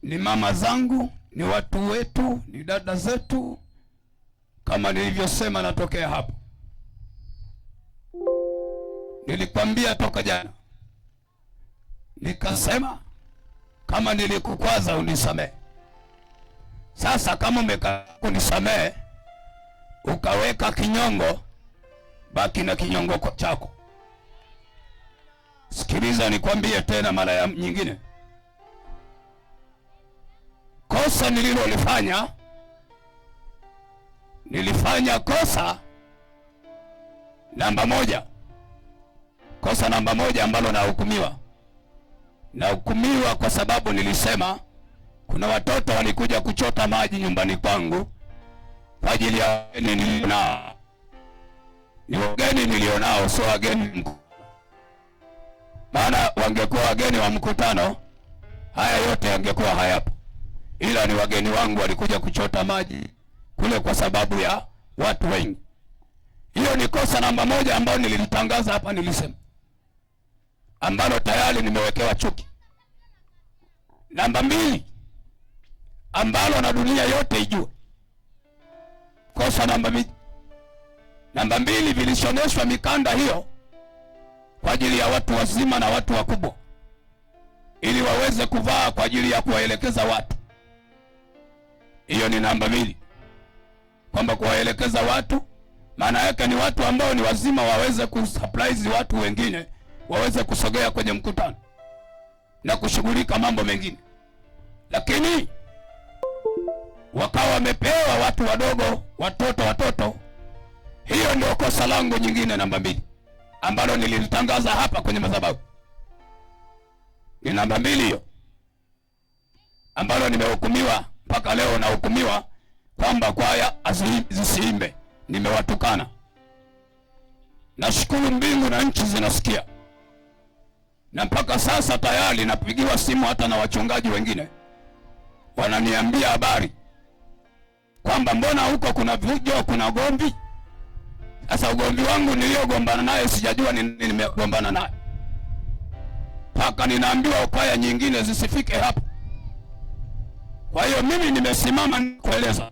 ni mama zangu, ni watu wetu, ni dada zetu. Kama nilivyosema, natokea hapo. Nilikwambia toka jana, nikasema kama nilikukwaza unisamehe. Sasa kama umekataa kunisamehe, ukaweka kinyongo, baki na kinyongo chako. Sikiliza nikwambie tena mara nyingine. Kosa nililolifanya, nilifanya kosa namba moja. Kosa namba moja ambalo nahukumiwa kwa sababu nilisema kuna watoto walikuja kuchota maji nyumbani kwangu kwa ajili ya wageni nilionao. Ni wageni nilionao, sio wageni. Maana wangekuwa wageni wa mkutano, haya yote yangekuwa hayapo. Ila ni wageni wangu walikuja kuchota maji kule kwa sababu ya watu wengi. Hiyo ni kosa namba moja ambalo nilitangaza hapa, nilisema, ambalo tayari nimewekewa chuki. Namba mbili, ambalo na dunia yote ijue. Kosa namba mbili, vilishoneshwa mikanda hiyo kwa ajili ya watu wazima na watu wakubwa, ili waweze kuvaa kwa ajili ya kuwaelekeza watu. Hiyo ni namba mbili, kwamba kuwaelekeza watu, maana yake ni watu ambao ni wazima waweze kusurprise watu wengine, waweze kusogea kwenye mkutano na kushughulika mambo mengine. Lakini wakawa wamepewa watu wadogo, watoto. Hiyo ndio kosa langu nyingine namba mbili, ambalo nilitangaza hapa kwenye madhabahu. Ni namba mbili hiyo, ambalo nimehukumiwa mpaka leo. Nahukumiwa kwamba kwaya zisiimbe, nimewatukana. Nashukuru mbingu na nchi zinasikia, na mpaka sasa tayari napigiwa simu hata na wachungaji wengine, wananiambia habari kwamba mbona huko kuna vujo, kuna gomvi. Sasa ugomvi wangu niliogombana naye sijajua nimegombana naye, mpaka ninaambiwa kwaya nyingine zisifike hapo. Kwa hiyo mimi nimesimama kueleza,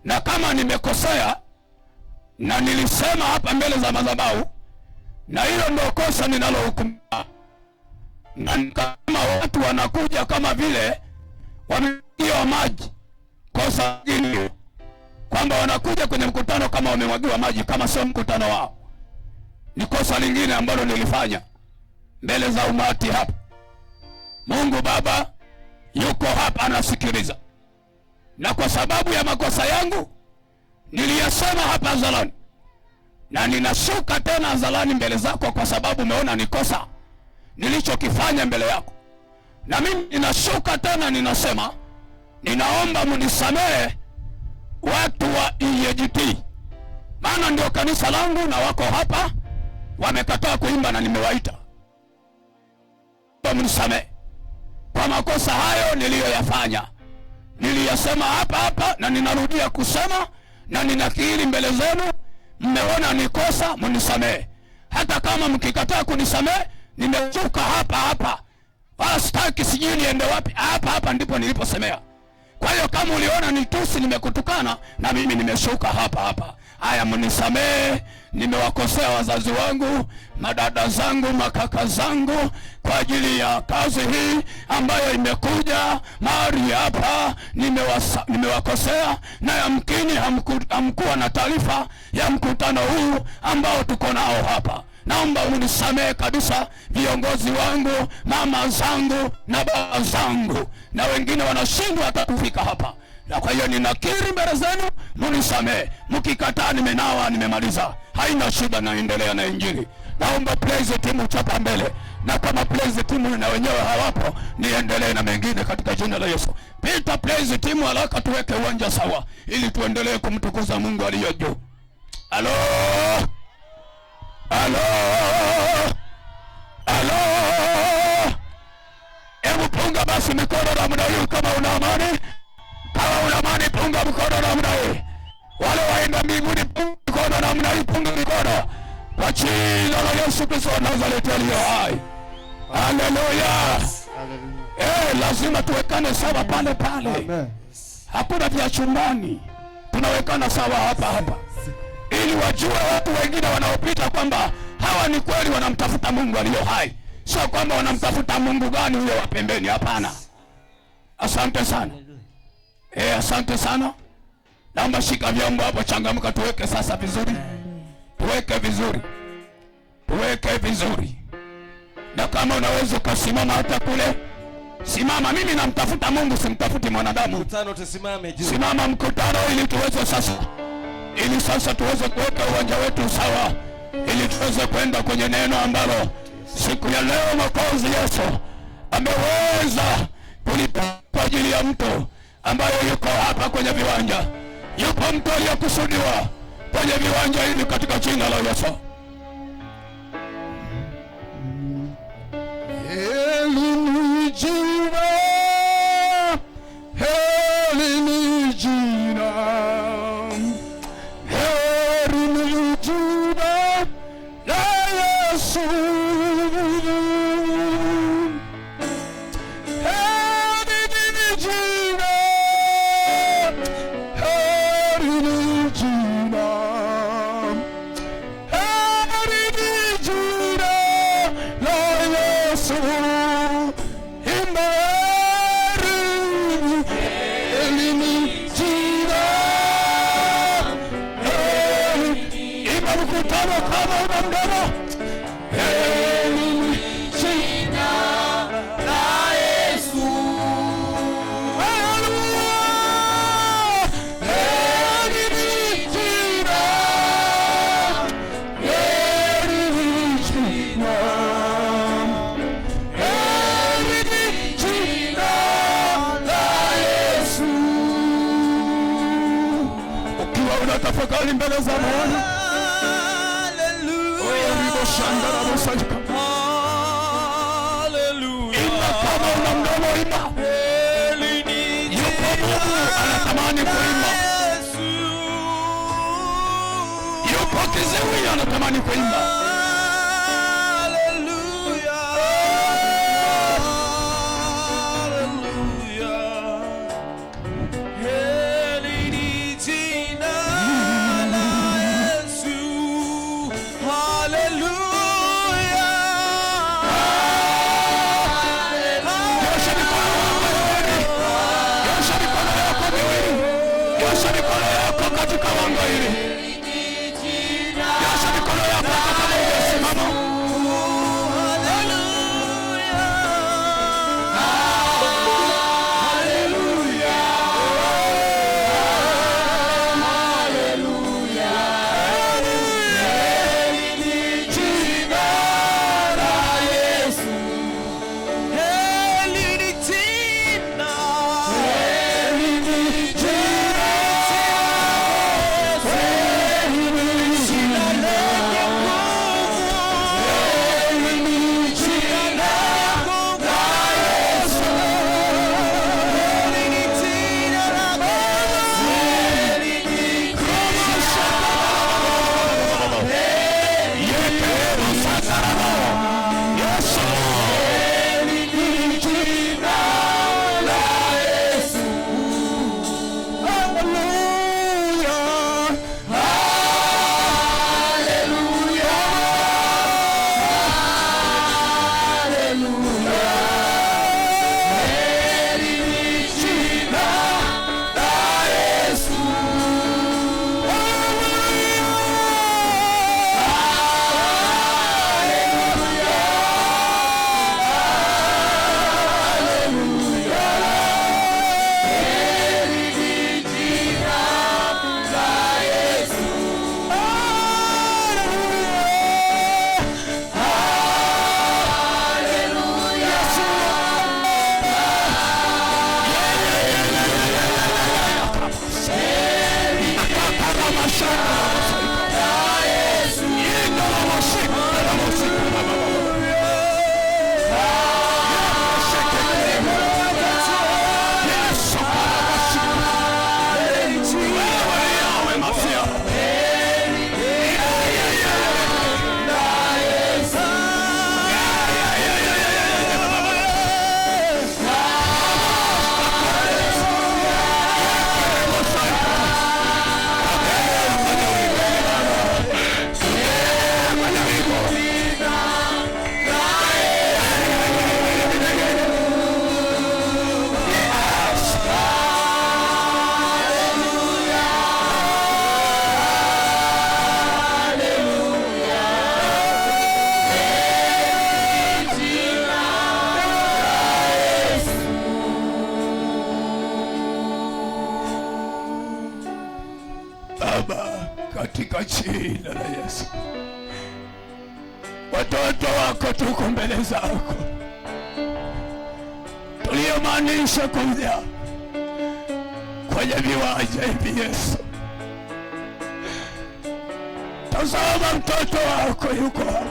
na kama nimekosea, na nilisema hapa mbele za madhabahu, na hilo ndio kosa ninalohukumiwa. Na kama watu wanakuja kama vile wamemwagiwa maji, kosa hili kwamba wanakuja kwenye mkutano kama wamemwagiwa maji, kama sio mkutano wao, ni kosa lingine ambalo nilifanya mbele za umati hapa. Mungu Baba yuko hapa anasikiliza, na kwa sababu ya makosa yangu niliyasema hapa hadharani, na ninashuka tena hadharani mbele zako, kwa sababu umeona ni kosa nilichokifanya mbele yako. Na mimi ninashuka tena ninasema, ninaomba munisamehe watu wa EAGT, maana ndio kanisa langu na wako hapa wamekataa kuimba na nimewaita. Munisamehe kwa makosa hayo niliyoyafanya. Niliyasema hapa na ninarudia kusema, na ninakiri mbele zenu, mmeona ni kosa, munisamehe. Hata kama mkikataa kunisamehe, nimechoka hapa. Wala sitaki sijui niende wapi, hapa ndipo niliposemea. Kwa hiyo kama uliona ni tusi nimekutukana, na mimi nimeshuka hapa. Haya, mnisamehe, nimewakosea wazazi wangu, madada zangu, makaka zangu, kwa ajili ya kazi hii ambayo imekuja mahali hapa. Nimewakosea, na yamkini hamkuwa na taarifa ya mkutano huu ambao tuko nao hapa. Naomba unisamehe kabisa, viongozi wangu, mama zangu na baba zangu, na wengine wanashindwa hata kufika hapa. Na kwa hiyo ninakiri mbele zenu, munisamehe. Mkikataa, nimenawa, nimemaliza, haina shida, naendelea na Injili. Naomba praise team chapa mbele, na kama praise team na wenyewe hawapo, niendelee na mengine katika jina la Yesu. Pita praise team, haraka tuweke uwanja sawa, ili tuendelee kumtukuza Mungu aliye juu. Halo. Hebu punga basi mikono namna hiyo kama una amani. Kama una amani, punga mikono namna hii. Wale waenda mbinguni, punga mikono namna hii, punga mikono. Kwa jina la Yesu Kristo wa Nazareti aliye hai. Haleluya. Lazima tuwekane sawa pale pale. Amen. Hakuna vya chumbani, tunawekana sawa hapa hapa, ili wajue watu wengine wanaopita kwamba hawa ni kweli wanamtafuta Mungu aliye hai, sio kwamba wanamtafuta Mungu gani huyo wa pembeni. Hapana. Asante sana. Asante sana. Naomba shika vyombo hapo, changamka, tuweke sasa vizuri. Tuweke vizuri. Tuweke vizuri. Na kama unaweza kusimama hata kule, simama. Mimi namtafuta Mungu, simtafuti mwanadamu. Mkutano tusimame juu. Simama mkutano, ili tuweze sasa, ili sasa tuweze kuweka uwanja wetu sawa, ili tuweze kwenda kwenye neno ambalo siku ya leo Mwokozi Yesu ameweza kulipa kwa ajili ya mtu ambaye yuko hapa kwenye viwanja. Yupo mtu aliyekusudiwa kwenye viwanja hivi katika jina la Yesu. Heli ni jina, heli ni jina, heli ni jina la Yesu. Tafakari mbele za Bwana. Haleluya. Haleluya. Imba kama una mdomo, imba. Yupo Mungu anatamani kuimba. Yupo kiziwi anatamani kuimba. katika jina la Yesu. Watoto wako tuko mbele zako, tuliyomaanisha kuja kwenye viwanja hivi Yesu. Tazama mtoto wako yuko hapa.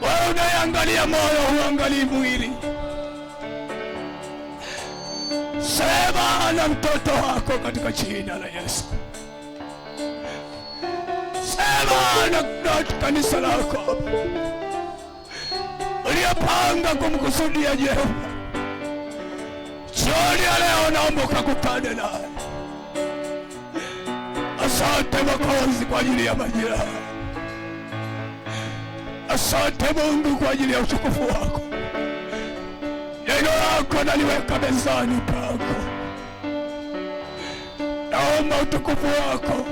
Wewe unaangalia moyo, huangalii mwili. Sema na mtoto wako katika jina la Yesu. Sema na kanisa lako uliyopanga kumkusudia jema. Jioni ya leo naomba ukakutane naye. Asante Mwokozi kwa ajili ya majira. Asante Mungu kwa ajili ya utukufu wako. Neno lako naliweka mezani pako. Naomba utukufu wako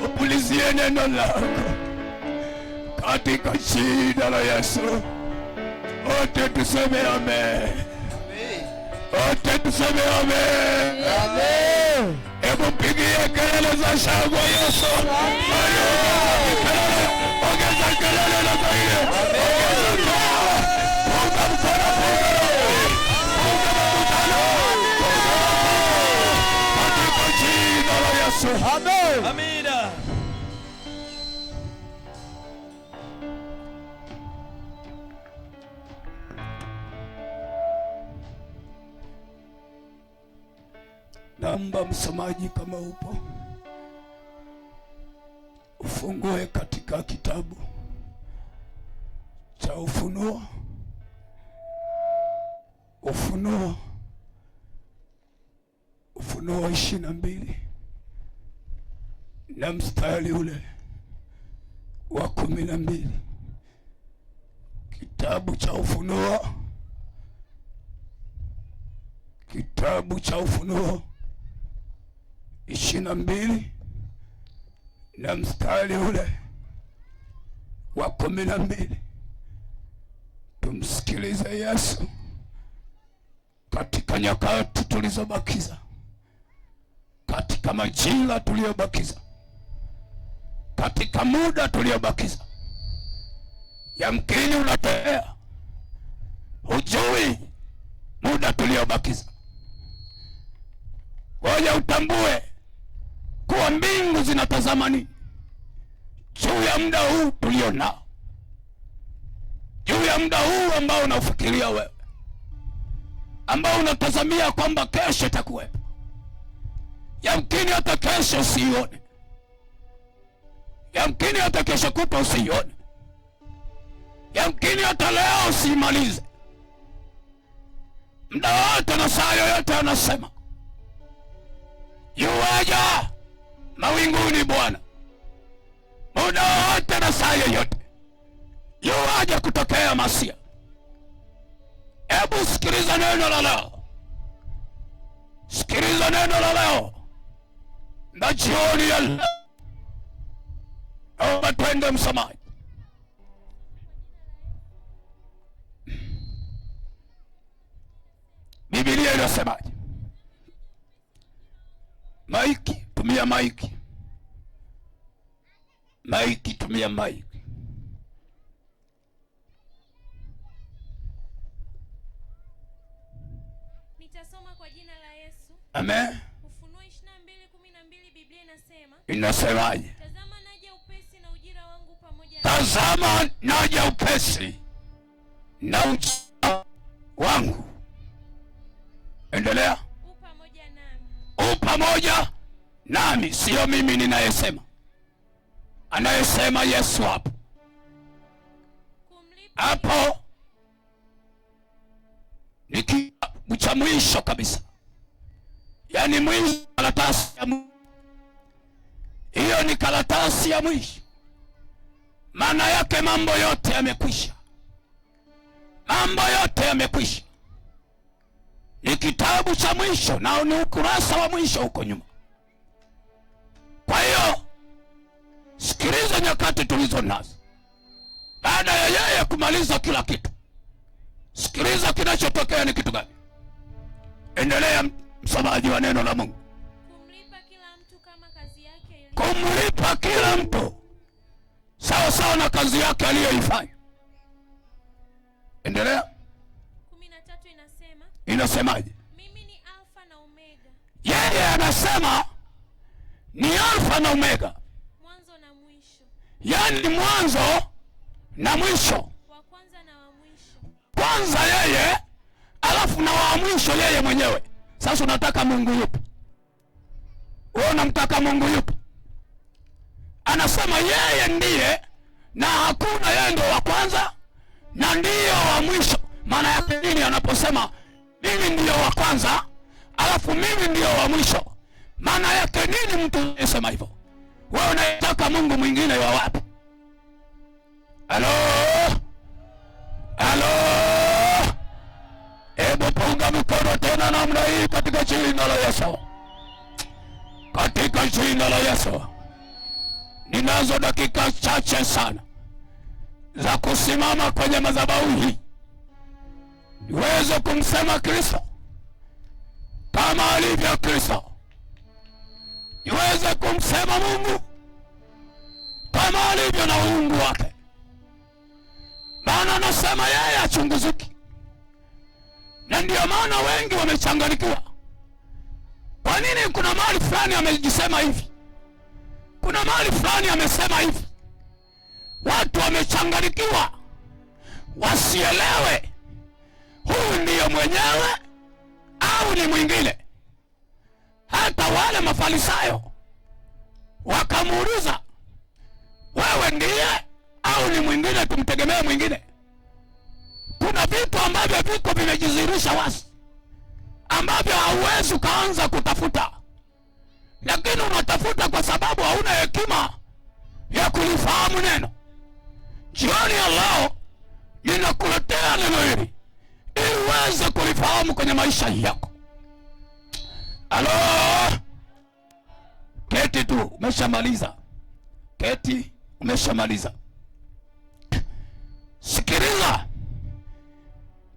upulizie neno lako katika jina la Yesu. Wote tuseme amen. Wote tuseme amen. Amen. Hebu pigie kelele za shangwe Yesu. Ongeza kelele na zaidi. Ongeza kelele. Punga mkono, punga roho. Punga mkono. Katika jina la Yesu. Amen. Amina. Naomba msomaji kama upo ufungue katika kitabu cha Ufunuo. Ufunuo 22 na mstari ule wa 12. Kitabu cha Ufunuo, kitabu cha Ufunuo 22 na mstari ule wa 12. Tumsikilize Yesu katika nyakati tulizobakiza, katika majira tuliyobakiza, katika muda tuliobakiza. Yamkini unatembea hujui muda tuliobakiza. Ngoja utambue kuwa mbingu zinatazama nini juu ya muda huu tulio nao, juu ya muda huu ambao unafikiria wewe, ambao unatazamia kwamba kesho itakuwepo. Yamkini hata kesho usione, yamkini hata kesho kutwa usione, yamkini hata leo usimalize. Muda wote na saa yoyote anasema yuwaja mawinguni Bwana. Muda wote na saa yoyote yuwaja kutokea Masia. Hebu sikiliza neno la leo, sikiliza neno la leo na jioni ya leo. Naomba twende msomaji. Biblia inasemaje? Maiki, tumia maiki. Maiki, tumia maiki. Nitasoma kwa jina la Yesu. Amen. Ufunuo 22:12 Biblia inasema. Inasemaje? Tazama naja upesi na ujira wangu pamoja. Tazama naja upesi na ujira wangu. Endelea. Pamoja nami, sio mimi ninayesema, anayesema Yesu hapo. Hapo ni kitabu cha mwisho kabisa, yaani mwisho, karatasi ya mwisho. Hiyo ni karatasi ya mwisho, maana yake mambo yote yamekwisha, mambo yote yamekwisha. Ni kitabu cha mwisho na ni ukurasa wa mwisho huko nyuma. Kwa hiyo sikiliza nyakati tulizo nazo. Baada ya yeye kumaliza kila kitu, sikiliza kinachotokea ni kitu gani. Endelea msomaji wa neno la Mungu. Kumlipa kila mtu kama kazi yake kumlipa kila mtu sawa sawa na kazi yake aliyoifanya. Endelea. 13 inasema. Inasemaje? Mimi ni Alfa na Omega. Yeye anasema ni Alfa na Omega, mwanzo na mwisho. yaani mwanzo na mwisho, wa kwanza na wa mwisho. Kwanza yeye, alafu na wa mwisho yeye mwenyewe. Sasa unataka Mungu yupi? Wewe unamtaka Mungu yupi? Anasema yeye ndiye na hakuna, yeye ndio wa kwanza na ndiyo wa mwisho. Maana yake nini anaposema mimi ndiyo wa kwanza alafu mimi ndiyo wa mwisho? Maana yake nini mtu anasema hivyo? Wewe unataka Mungu mwingine wa wapi? Halo? Halo? Hebu punga mikono tena namna hii katika jina la Yesu. Katika jina la Yesu. Ninazo dakika chache sana za kusimama kwenye madhabahu hii niweze kumsema Kristo kama alivyo Kristo, niweze kumsema Mungu kama alivyo na uungu wake. Maana anasema yeye achunguziki, na ndio maana wengi wamechanganyikiwa. Kwa nini? Kuna mahali fulani amejisema hivi, kuna mahali fulani amesema hivi. Watu wamechanganyikiwa, wasielewe huyu ndiyo mwenyewe au ni mwingine. Hata wale Mafarisayo wakamuuliza, wewe ndiye au ni mwingine, tumtegemee mwingine? Kuna vitu ambavyo viko vimejidhihirisha wazi ambavyo hauwezi ukaanza kutafuta, lakini unatafuta kwa sababu hauna hekima ya kulifahamu neno. Jioni ya leo ninakuletea neno hili ili uweze kulifahamu kwenye maisha yako. Halo? Keti tu, umeshamaliza. Keti, umeshamaliza. Sikiliza.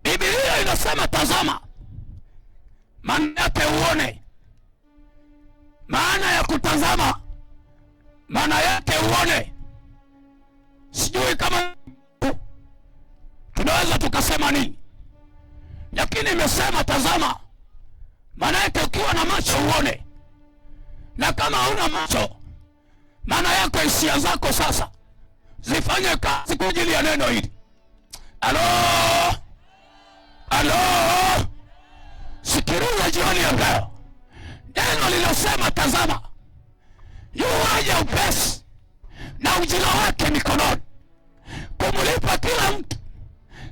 Biblia inasema tazama. Maana yake uone. Maana ya kutazama, maana yake uone. Sijui kama tunaweza tukasema nini, lakini imesema tazama. Maana yake ukiwa na macho uone, na kama huna macho, maana yake hisia zako sasa zifanye kazi kwa ajili ya neno hili. Halo? Halo? Sikiliza jioni ya leo. Neno linasema tazama, yuaja upesi na ujira wake mikononi, kumlipa kila mtu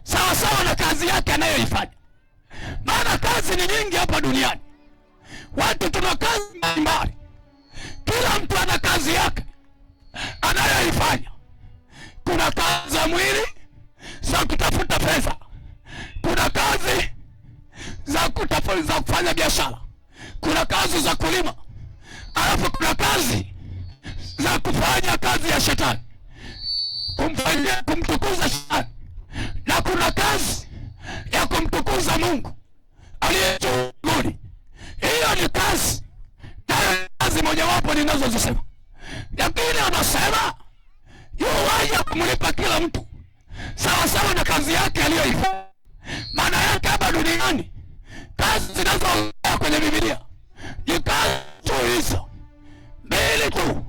sawa sawa na kazi yake anayoifanya. Maana kazi ni nyingi hapa duniani, watu tuna kazi mbalimbali, kila mtu ana kazi yake anayoifanya. Kuna kazi za mwili za kutafuta pesa, kuna kazi za kufanya biashara, kuna kazi za kulima, alafu kuna kazi za kufanya kazi ya shetani, kumtukuza shetani, na kuna kazi ya kumtukuza Mungu aliye juu mbinguni. Hiyo ni kazi, nayo kazi mojawapo ninazozisema. Lakini anasema yuwaja kumlipa kila mtu sawa sawa na kazi yake aliyoifanya. Maana yake hapa duniani kazi zinazoongea kwenye Biblia ni kazi tu hizo mbili tu,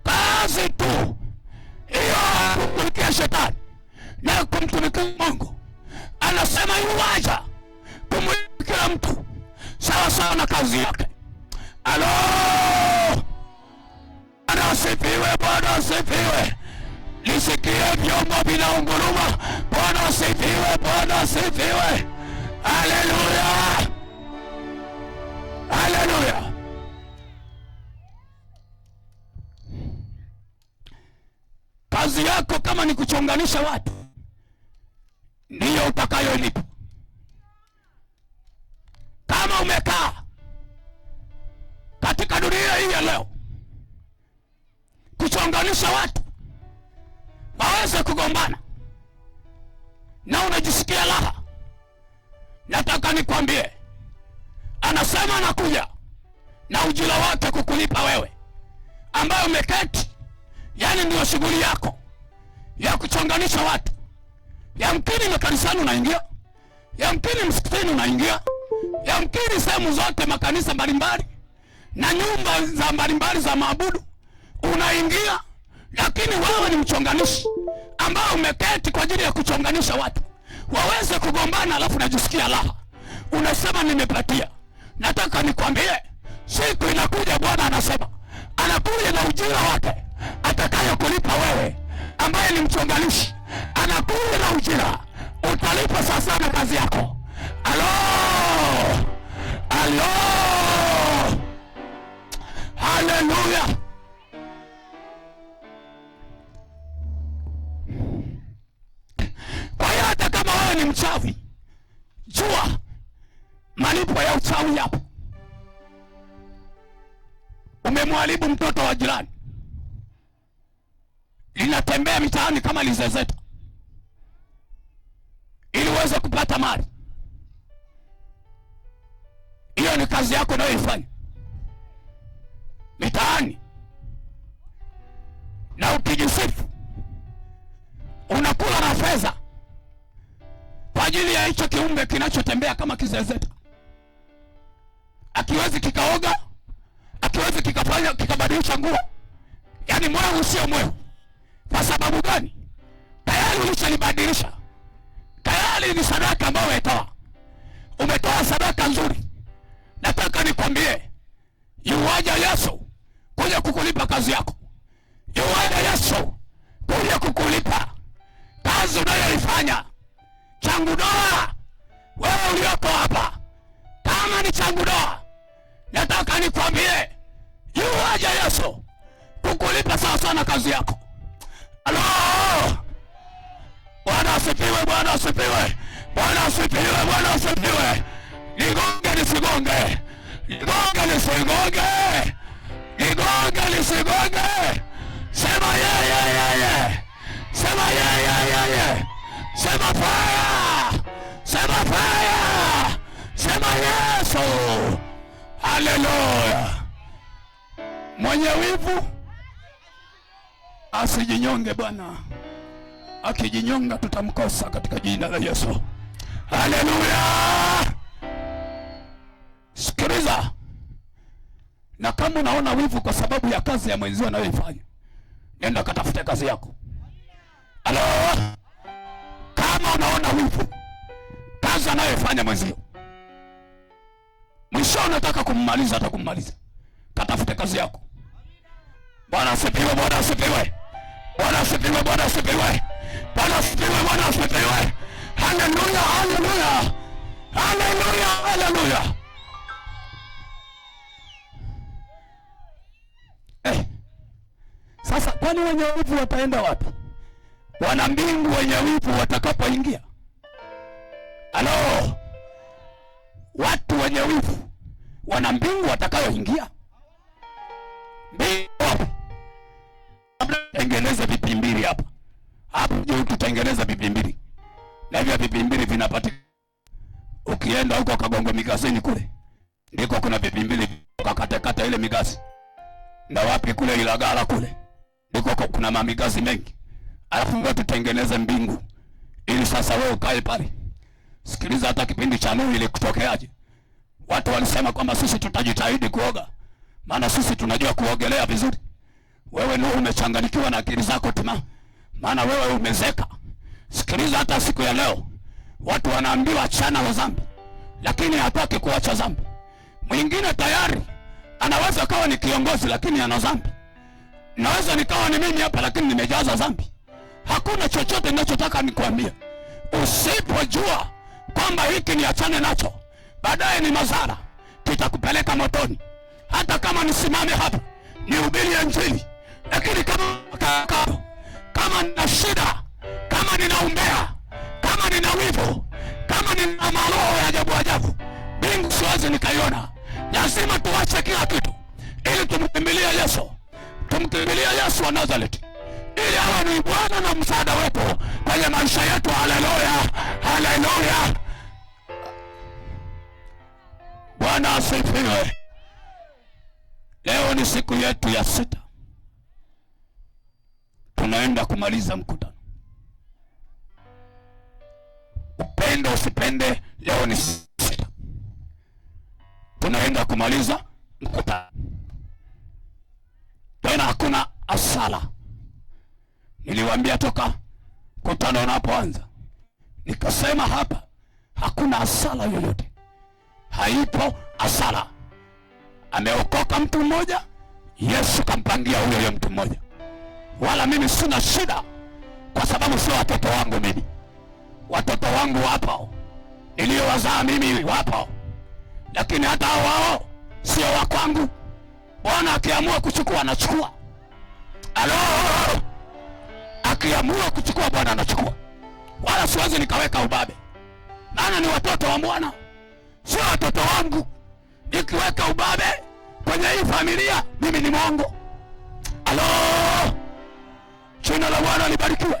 kazi tu hiyo, kumtumikia shetani na kumtumikia Mungu. Anasema yuwaja kumlipa kila mtu sawa sawa na kazi yake. Halo? Bwana asifiwe, Bwana asifiwe. Nisikie vyombo vinaunguruma. Bwana asifiwe, Bwana asifiwe. Haleluya, haleluya. Kazi yako kama ni kuchonganisha watu, ndiyo utakayolipa. Kama umekaa katika dunia hii ya leo kuchonganisha watu waweze kugombana na unajisikia raha, nataka nikwambie, anasema anakuja na ujira wake kukulipa wewe. ambayo umeketi, yani ndio shughuli yako ya kuchonganisha watu. Yamkini makanisani unaingia, yamkini msikitini unaingia, yamkini sehemu zote makanisa mbalimbali na nyumba za mbalimbali za maabudu unaingia, lakini wewe ni mchonganishi ambao umeketi kwa ajili ya kuchonganisha watu waweze kugombana, alafu najisikia raha. Unasema nimepatia. Nataka nikwambie, siku inakuja, Bwana anasema anakuja na ujira wake atakayo kulipa wewe ambaye ni mchonganishi. Anakuja na ujira, utalipa sasa na kazi yako. Alo, alo, haleluya. Kwa hiyo hata kama wewe ni mchawi, jua malipo ya uchawi yapo. Umemwharibu mtoto wa jirani, linatembea mitaani kama lizezeta ili uweze kupata mali. Hiyo ni kazi yako unayoifanya mitaani, na ukijisifu unakula na fedha kwa ajili ya hicho kiumbe kinachotembea kama kizezeta. Akiwezi kikaoga, akiwezi kikafanya kikabadilisha nguo, yani moyo usio moyo. Kwa sababu gani? Tayari ulishalibadilisha. Tayari ni sadaka ambayo umetoa. Umetoa sadaka nzuri. Nataka nikwambie, yuwaja Yesu kuja kukulipa kazi yako. Yuwaja Yesu kuja kukulipa kazi unayoifanya. Changu doa, wewe ulioko hapa, kama ni changu doa, nataka nikwambie, yuwaja Yesu kukulipa sawa sana kazi yako. Alo, Bwana asifiwe, Bwana asifiwe, Bwana asifiwe, Bwana asifiwe. Nigonge nisigonge, nigonge nisigonge, nigonge nisigonge. Sema ye, sema ye, sema fire, sema fire, sema Yesu. Haleluya. Mwenye wivu asijinyonge Bwana. Akijinyonga tutamkosa katika jina la Yesu. Haleluya. Sikiliza. Na kama unaona wivu kwa sababu ya kazi ya mwenzio anayoifanya, nenda katafute kazi yako. Halo. Kama unaona wivu kazi anayoifanya mwenzio, mwisho unataka kummaliza, hata kummaliza, katafute kazi yako. Bwana asifiwe, Bwana asifiwe, Bwana asifiwe, Bwana asifiwe, Bwana asifiwe, Bwana asifiwe. Haleluya, haleluya, haleluya, haleluya. Sasa kwani wenye wivu wataenda wapi? Wana mbingu wenye wivu watakapoingia. Halo, watu wenye wivu wana mbingu watakayoingia. Mbingu wapi? Tengeneza vipi mbili hapa. Hapo juu tutengeneza vipi mbili. Na hivyo vipi mbili vinapatikana. Ukienda huko Kagongo Migazini kule, ndiko kuna vipi mbili ukakatekata ile migazi. Na wapi kule Ilagala kule, ndiko kuna mamigazi mengi. Alafu ngoja tutengeneze mbingu ili sasa wewe ukae pale. Sikiliza, hata kipindi cha Nuhu ile kutokeaje. Watu walisema kwamba sisi tutajitahidi kuoga, maana sisi tunajua kuogelea vizuri. Wewe Nuhu umechanganyikiwa na akili zako tuma, maana wewe umezeka. Sikiliza, hata siku ya leo watu wanaambiwa achana na dhambi, lakini hataki kuacha dhambi. Mwingine tayari anaweza kawa ni kiongozi lakini ana dhambi. Naweza nikawa ni mimi hapa lakini nimejaza dhambi. Hakuna chochote ninachotaka nikwambie. Usipojua kwamba hiki ni achane nacho, baadaye ni madhara, kitakupeleka motoni. Hata kama nisimame hapa nihubiri Injili, lakini kama nina shida, kama nina umbea, kama nina wivu, kama nina maroho ya ajabu ajabu, mbingu siwezi nikaiona. Lazima tuache kila kitu ili tumkimbilie Yesu. Tumkimbilie Yesu wa Nazareti ili awe ni Bwana na msaada wetu kwenye maisha yetu. Haleluya, haleluya. Bwana asifiwe. Leo ni siku yetu ya 6 tunaenda kumaliza mkutano. Upende usipende, leo ni sita. Tunaenda kumaliza mkutano. Tena hakuna asala. Niliwaambia toka mkutano unapoanza, nikasema hapa hakuna asala yoyote. Haipo asala. Ameokoka mtu mmoja, Yesu kampangia huyo mtu mmoja. Wala mimi sina shida, kwa sababu sio watoto wangu mimi. Watoto wangu wapo, niliowazaa mimi wapo, lakini hata wao sio wa kwangu. Bwana akiamua kuchukua anachukua. Alo, akiamua kuchukua Bwana anachukua. Wala siwezi nikaweka ubabe, maana ni watoto wa Bwana, sio watoto wangu. Nikiweka ubabe kwenye hii familia, mimi ni mwongo. Alo, jina la Bwana libarikiwe.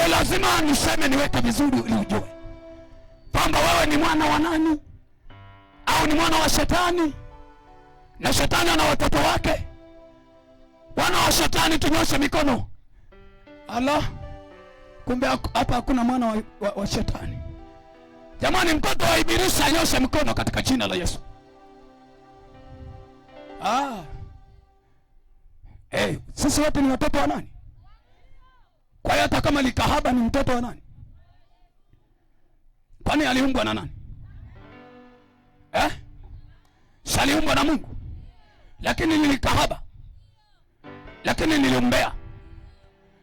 Lazima niseme, niweke vizuri ili ujue kwamba wewe ni mwana wa nani au ni mwana wa Shetani. Na Shetani ana watoto wake. Wana wa Shetani tunyoshe mikono. Ala, kumbe hapa hakuna mwana wa Shetani. Jamani, mtoto wa Ibilisi anyoshe mkono katika jina la Yesu. Sisi wote ni watoto wa nani? Kwa hiyo hata kama likahaba ni mtoto wa nani? Kwani aliumbwa na nani? Aliumbwa na Mungu. Lakini nilikahaba, lakini niliumbea,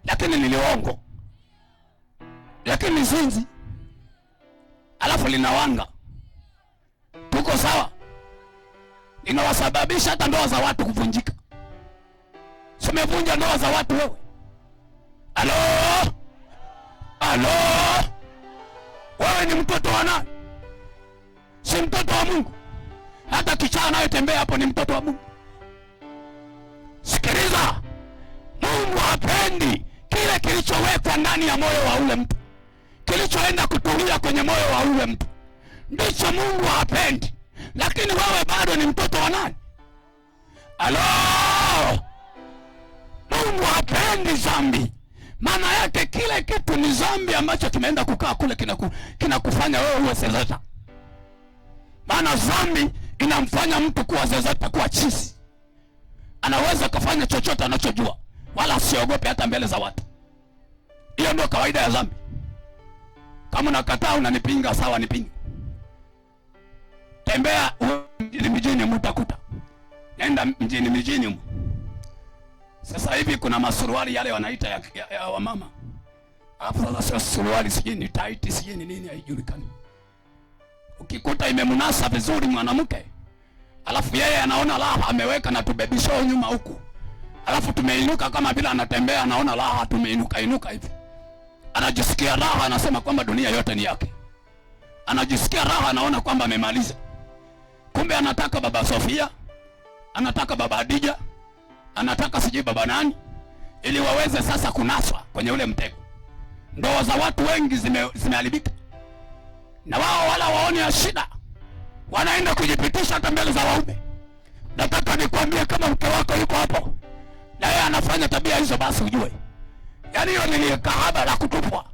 lakini niliongo, lakini zinzi, alafu linawanga. Tuko sawa? Linawasababisha hata ndoa za watu kuvunjika. Simevunja ndoa za watu wewe. Alo, alo, wewe ni mtoto wa nani? Si mtoto wa Mungu? Hata kichaa anayetembea hapo ni mtoto wa Mungu. Sikiliza, Mungu hapendi kile kilichowekwa ndani ya moyo wa ule mtu, kilichoenda kutulia kwenye moyo wa ule mtu, ndicho Mungu hapendi. Lakini wewe bado ni mtoto wa nani? Alo, Mungu hapendi dhambi. Maana yake kile kitu ni dhambi ambacho kimeenda kukaa kule, kinakufanya wewe uwe zezeta. Maana dhambi inamfanya mtu kuwa zezeta, kuwa chizi. Anaweza kufanya chochote anachojua, wala asiogope hata mbele za watu. Hiyo ndio kawaida ya dhambi. Kama unakataa unanipinga, sawa, nipinge. Tembea mjini mtakuta. Nenda mjini. Sasa hivi kuna masuruali yale wanaita ya wamama. Alafu sasa sio suruali, sijui ni tight, sijui ni nini, haijulikani. Ukikuta imemnasa vizuri mwanamke, alafu yeye anaona raha, ameweka na tubebisho nyuma huku, alafu tumeinuka kama bila anatembea, anaona raha, tumeinuka hivi. Anajisikia raha, anasema kwamba dunia yote ni yake. Anajisikia raha, anaona kwamba amemaliza. Kumbe anataka baba Sofia, anataka baba Adija, anataka sijui baba nani, ili waweze sasa kunaswa kwenye ule mtego. Ndoa za watu wengi zimeharibika. Na wao wala waone ya shida, wanaenda kujipitisha hata mbele za waume. Nataka nikwambie, kama mke wako yuko hapo na yeye anafanya tabia hizo, basi ujue, yaani hiyo ni kahaba la kutupwa.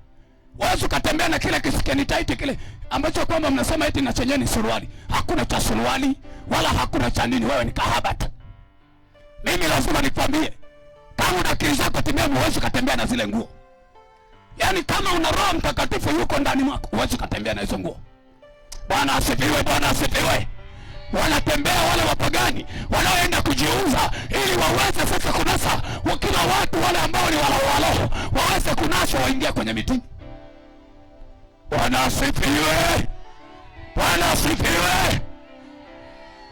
Wewe ukatembea na kile kisikeni tight kile ambacho kwamba mnasema eti na chenye ni suruali. Hakuna cha suruali wala hakuna cha nini, wewe ni kahaba tu. Mimi lazima nikwambie, kama una akili zako timamu, huwezi kutembea na zile nguo. Yaani kama una Roho Mtakatifu yuko ndani mwako, huwezi kutembea na hizo nguo. Bwana asifiwe, Bwana asifiwe. Wanatembea wale wapagani wanaoenda kujiuza ili waweze sasa kunasa kila watu wale ambao ni waloho waweze kunaswa, waingia kwenye mitingi. Bwana asifiwe, Bwana asifiwe.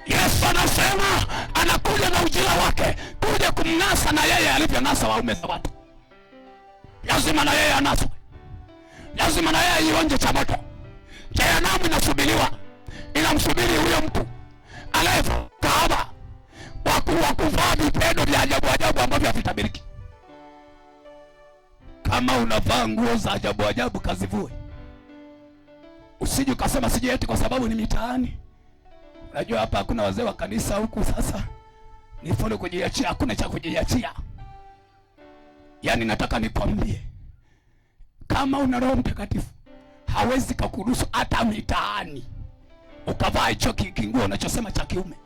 Yesu anasema anakuja na ujira wake kuja kumnasa na yeye alivyonasa waume za watu. Lazima na yeye anaswe, lazima na yeye ionje cha moto. Jehanamu inasubiriwa, inamsubiri huyo mtu anayekahaba wa kuvaa vipendo vya ajabu ambavyo havitabiriki. Kama unavaa nguo za ajabu kazivue. Usije ukasema sije eti kwa sababu ni mitaani. Unajua hapa hakuna wazee wa kanisa huku, sasa ni folo kujiachia, hakuna cha kujiachia. Yaani nataka nikwambie, kama una Roho Mtakatifu hawezi kukuruhusu hata mitaani ukavaa hicho kinguo unachosema cha kiume,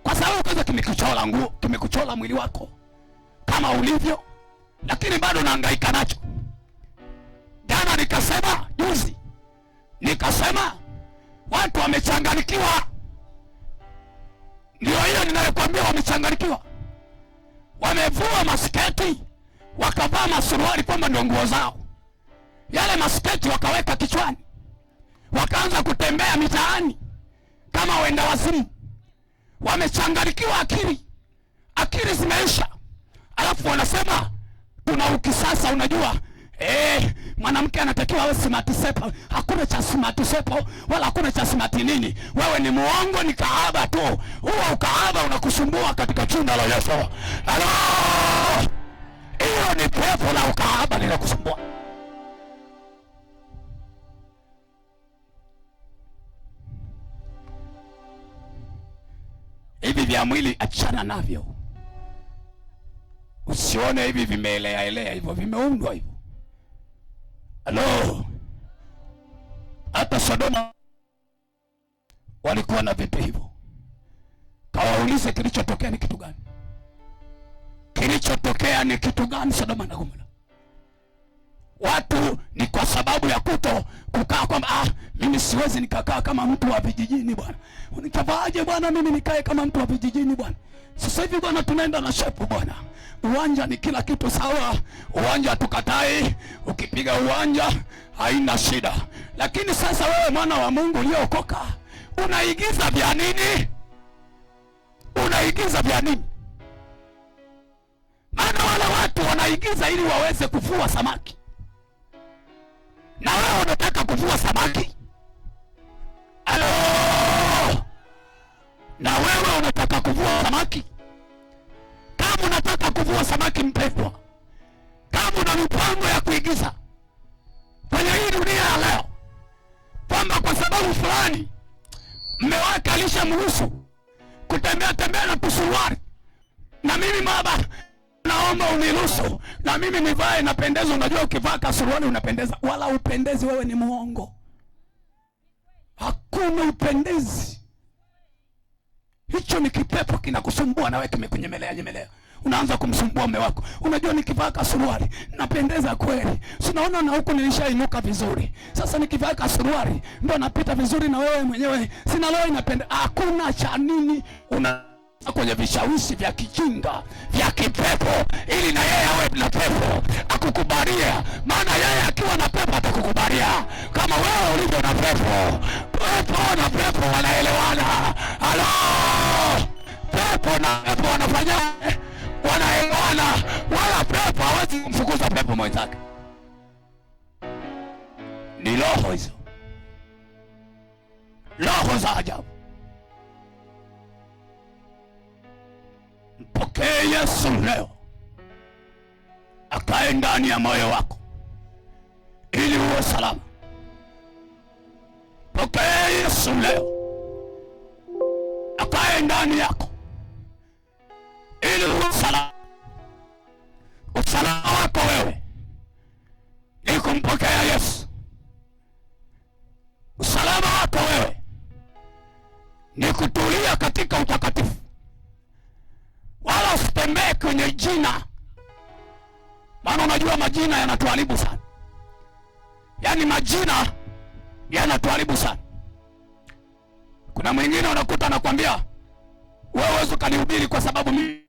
kwa sababu kwanza kimekuchola nguo, kimekuchola mwili wako kama ulivyo, lakini bado unahangaika nacho. Jana nikasema, juzi nikasema, watu wamechanganyikiwa. Ndio hiyo ninayokuambia, wamechanganyikiwa. Wamevua masketi wakavaa masuruali kwamba ndio nguo zao. Yale masketi wakaweka kichwani, wakaanza kutembea mitaani kama wenda wazimu. Wamechanganyikiwa akili zimeisha. Alafu wanasema tuna ukisasa. Unajua mwanamke anatakiwa awe smart sepo. Hakuna cha smart sepo wala hakuna cha smart nini. Wewe ni muongo, ni kahaba tu. Huo ukahaba unakusumbua katika jina la Yesu. Hiyo ni pepo la ukahaba linakusumbua. Hivi vya mwili achana navyo. Usione hivi vimeelea elea hivyo, vimeundwa hivyo. Halo, hata Sodoma walikuwa na vitu hivyo. Kawaulize kilichotokea ni kitu gani? Kilichotokea ni kitu gani Sodoma na Gomora? Watu ni kwa sababu ya kukaa kwamba mimi siwezi nikakaa kama mtu wa vijijini bwana. Unikavaaje bwana mimi nikae kama mtu wa vijijini bwana? Sasa hivi bwana tunaenda na shepu bwana. Uwanja ni kila kitu sawa. Uwanja tukatai, ukipiga uwanja haina shida. Lakini sasa wewe mwana wa Mungu uliokoka, unaigiza vya nini? Unaigiza vya nini? Maana wale watu wanaigiza ili waweze kuvua samaki. Na wewe unataka kuvua samaki? Halo! Na wewe unataka kuvua samaki? Kama unataka kuvua samaki mpendwa, kama una mipango ya kuigiza kwenye hii dunia ya leo, kwamba kwa sababu fulani mume wake alishamruhusu kutembea na kusuruali, na mimi baba naomba uniruhusu na mimi nivae napendeza. Unajua ukivaa kasuruali unapendeza. Wala upendezi, wewe ni muongo. Hakuna upendezi. Hicho ni kipepo kinakusumbua na wewe kimekunyemelea. Unaanza kumsumbua mume wako. Unajua nikivaa kasuruali napendeza kweli. Unaona na huko nilishainuka vizuri. Sasa nikivaa kasuruali ndo napita vizuri na wewe mwenyewe sina roho inapenda. Hakuna cha nini kwenye vishawishi vya kijinga vya kipepo ili na yeye awe na pepo akukubalia. Maana yeye akiwa na pepo atakukubalia kama wewe ulivyo na pepo. Pepo na pepo wanaelewana. Halo! Pepo na pepo wanafanya wanaelewana. Wala pepo hawezi kumfukuza pepo mwenzake. Ni roho hizo, roho za ajabu. Mpokee Yesu leo akae ndani ya moyo wako ili uwe salama. Mpokee Yesu leo akae ndani yako ili uwe salama. Usalama wako wewe ni kumpokea Yesu. Usalama wako wewe ni kutulia katika utakatifu. Wala usitembee kwenye jina. Maana unajua majina yanatuharibu sana. Yaani majina yanatuharibu sana. Kuna mwingine unakuta anakuambia wewe huwezi kanihubiri kwa sababu mimi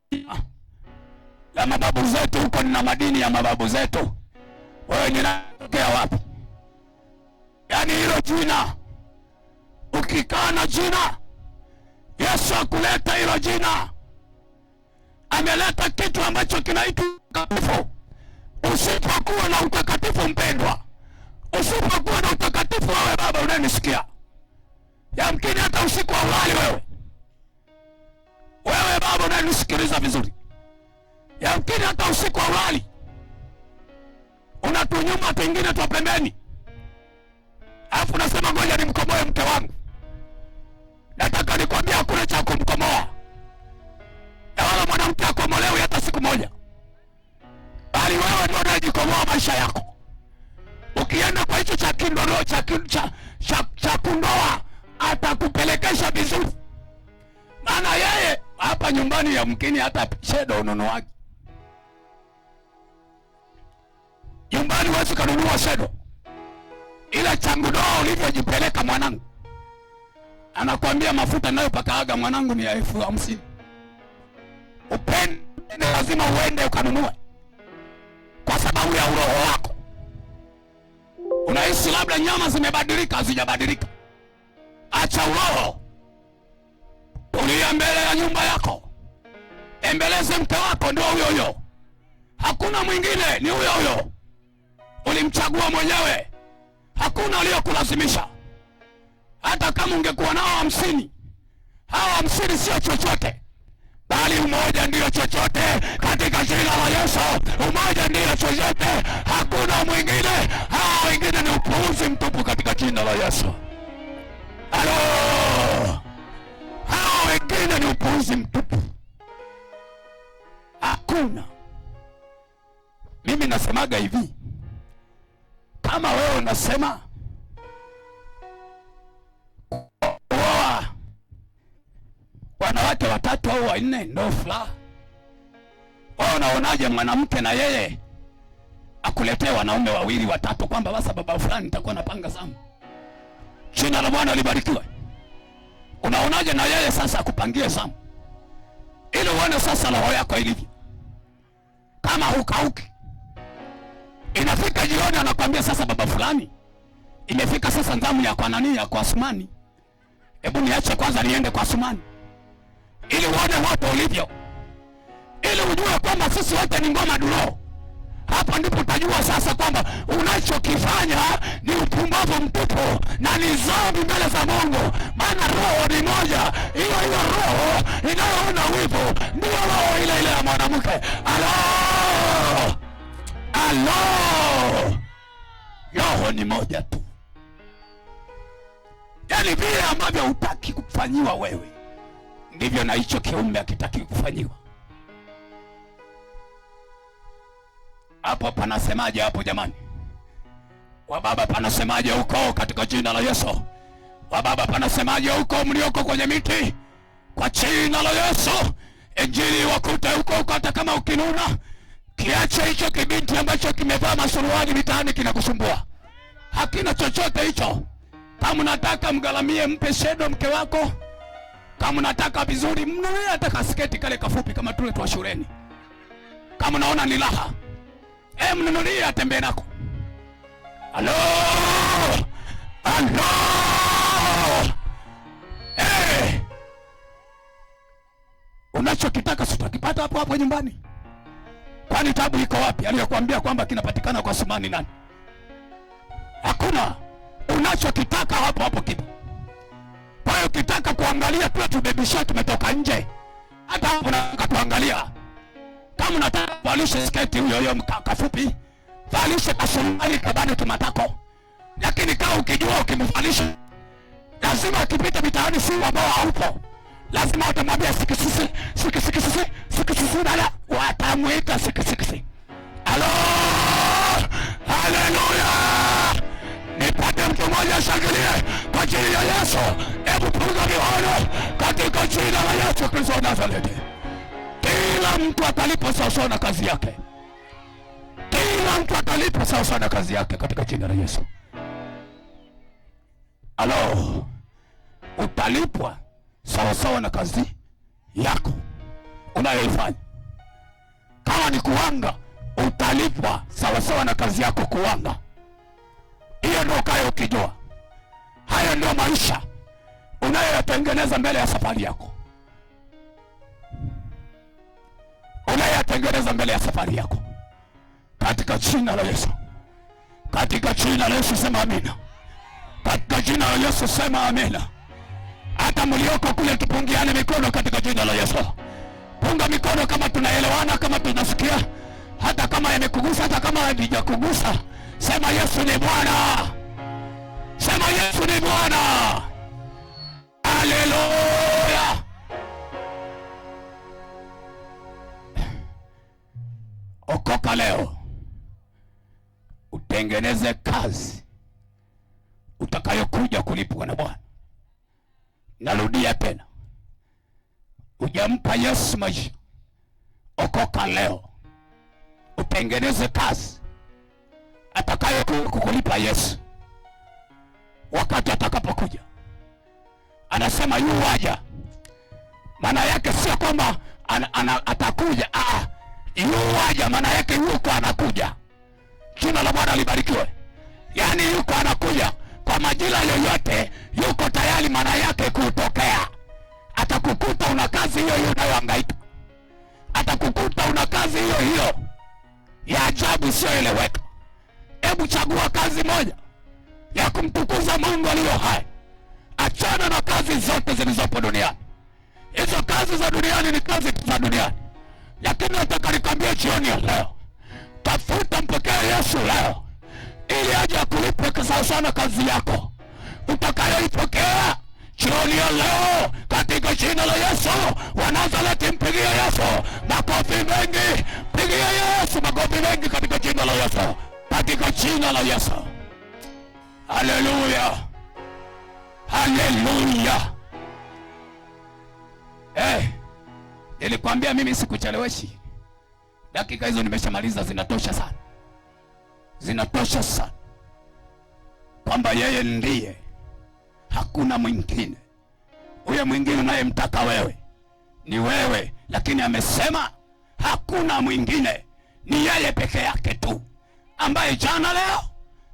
la mababu zetu huko nina madini ya mababu zetu. Wewe ninatokea wapi? Yaani hilo jina, ukikaa na jina, Yesu akuleta hilo jina. Ameleta kitu ambacho kinaitwa utakatifu. Usipokuwa na utakatifu mpendwa, usipokuwa na utakatifu wewe baba unanisikia, yamkini hata usiku wa ulali wewe baba unanisikiliza vizuri, yamkini hata usiku wa ulali unatunyuma twingine twa pembeni. Alafu nasema ngoja nimkomoe mke wangu. Nataka nikwambia hakuna cha kumkomoa. Na wala mwanamke akomolewi hata siku moja. chombo cha kundoa atakupelekesha vizuri. Maana yeye hapa nyumbani yamkini hata shedo ununuaji. Nyumbani huwezi kununua shedo. Ila changu ndoa ulivyojipeleka mwanangu, anakuambia mafuta nayo pakaaga mwanangu ni ya 50,000. Upende lazima uende ukanunue kwa sababu ya uroho wako. Unahisi labda nyama zimebadilika, hazijabadilika. Acha uroho. Tulia mbele ya nyumba yako. Embeleze mke wako, ndio huyo huyo. Hakuna mwingine, ni huyo huyo. Ulimchagua mwenyewe. Hakuna aliyokulazimisha. Hata kama ungekuwa nao 50, hao 50 sio chochote, bali umoja ndio chochote. Katika jina la Yesu, umoja ndio chochote. Hakuna mwingine. Hao wengine ni upuuzi mtupu katika jina la Yesu. Halo. Hao wengine ni upuuzi mtupu. Hakuna. Mimi nasemaga hivi, kama wewe unasema oa wanawake 3 au 4 ndio furaha, wewe unaonaje mwanamke na yeye akuletee wanaume 2 watatu, kwamba basa baba fulani nitakuwa napanga zamu? Jina la Bwana libarikiwe. Unaonaje na yeye sasa akupangie zamu, ili uone sasa roho yako ilivyo? Kama hukauki, inafika jioni anakuambia sasa baba fulani, imefika sasa zamu ya kwa nani, ya kwa Asumani. Hebu niache kwanza niende kwa Asumani, ili uone wote ulivyo, ili ujue kwamba sisi wote ni ngoma dulo. Hapo ndipo utajua sasa kwamba unachokifanya ni upumbavu mtupu na ni dhambi mbele za Mungu. Maana roho ni moja, hiyo hiyo roho inayoona wivu ndio roho ile ile ya mwanamke. Alo, roho ni moja tu. Yaani vile ambavyo hutaki kufanyiwa wewe, ndivyo na hicho kiumbe hakitaki kufanyiwa. Hapo panasemaje hapo jamani? Wababa panasemaje huko katika jina la Yesu? Wababa panasemaje huko mlioko kwenye miti? Kwa jina la Yesu, injili wakute huko hata kama ukinuna. Kiache hicho kibinti ambacho kimevaa masuruali mitaani kinakusumbua. Hakina chochote hicho. Kama unataka mgalamie, mpe shedo mke wako. Kama unataka vizuri, mnunulie hata kasketi kale kafupi kama tule twa shuleni. Kama unaona ni raha, mnunulie atembee nako. Halo! Halo! Unachokitaka sitakipata hapo hapo nyumbani. Kwani tabu iko wapi? Aliyokuambia kwamba kinapatikana kwa Asumani nani? Hakuna. Unachokitaka hapo hapo kipo. Kwa hiyo ukitaka kuangalia tu bebisha tumetoka nje, hata hapo unataka tuangalia. Kama unataka valishe sketi huyo kafupi, valishe kasuruali kabani tumatako. Lakini kama ukijua ukimvalisha, lazima ukipita mitaani si ambao haupo, lazima utamwambia sikisisi dada, watamuita sikisisi. Halo! Haleluya! Nipate mtu mmoja shangilie kwa jina la Yesu. Hebu punga mikono katika jina la Yesu Kristo wa Nazareti. Kila mtu atalipwa sawasawa na kazi yake. Kila mtu atalipwa sawasawa na kazi yake katika jina la Yesu. Halo, utalipwa sawasawa na kazi yako unayoifanya. Kama ni kuanga, utalipwa sawasawa na kazi yako kuanga. Hiyo ndio kayo ukijua. Hayo ndio maisha unayoyatengeneza mbele ya safari yako. Unayatengeneza mbele ya safari yako. Katika jina la Yesu. Katika jina la Yesu sema amina. Katika jina la Yesu sema amina. Hata mlioko kule tupungiane mikono katika jina la Yesu. Punga mikono kama tunaelewana, kama tunasikia. Hata kama yamekugusa, hata kama hayajakugusa. Sema Yesu ni Bwana. Sema Yesu ni Bwana. Haleluya. Okoka leo. Utengeneze kazi itakayokuja kulipwa na Bwana. Narudia tena, hujampa Yesu maisha, okoka leo, utengeneze kazi atakayokuja kukulipa Yesu wakati atakapokuja. Anasema yu waja, maana yake sio kwamba atakuja. Yu waja maana yake yuko anakuja. Jina la Bwana libarikiwe. Yaani yuko anakuja kwa majira yoyote, yuko tayari maana yake kutokea. Atakukuta una kazi hiyo hiyo unayohangaika. Atakukuta una kazi hiyo hiyo ya ajabu isiyoeleweka. Hebu chagua kazi moja ya kumtukuza Mungu aliye hai. Achana na kazi zote zilizopo duniani. Hizo kazi za duniani ni kazi za duniani. Lakini nataka nikwambie jioni ya leo, tafuta mpokea Yesu leo ili aje akulipe sawa sana kazi yako utakayoipokea jioni ya leo katika jina la Yesu wa Nazareti. Mpigie Yesu makofi mengi, mpigie Yesu makofi mengi katika jina la Yesu, katika jina la Yesu. Haleluya, haleluya. Nilikwambia mimi sikucheleweshi. Dakika hizo nimeshamaliza, zinatosha sana, zinatosha sana, kwamba yeye ndiye, hakuna mwingine. Huyo mwingine unayemtaka wewe ni wewe, lakini amesema hakuna mwingine, ni yeye peke yake tu, ambaye jana, leo,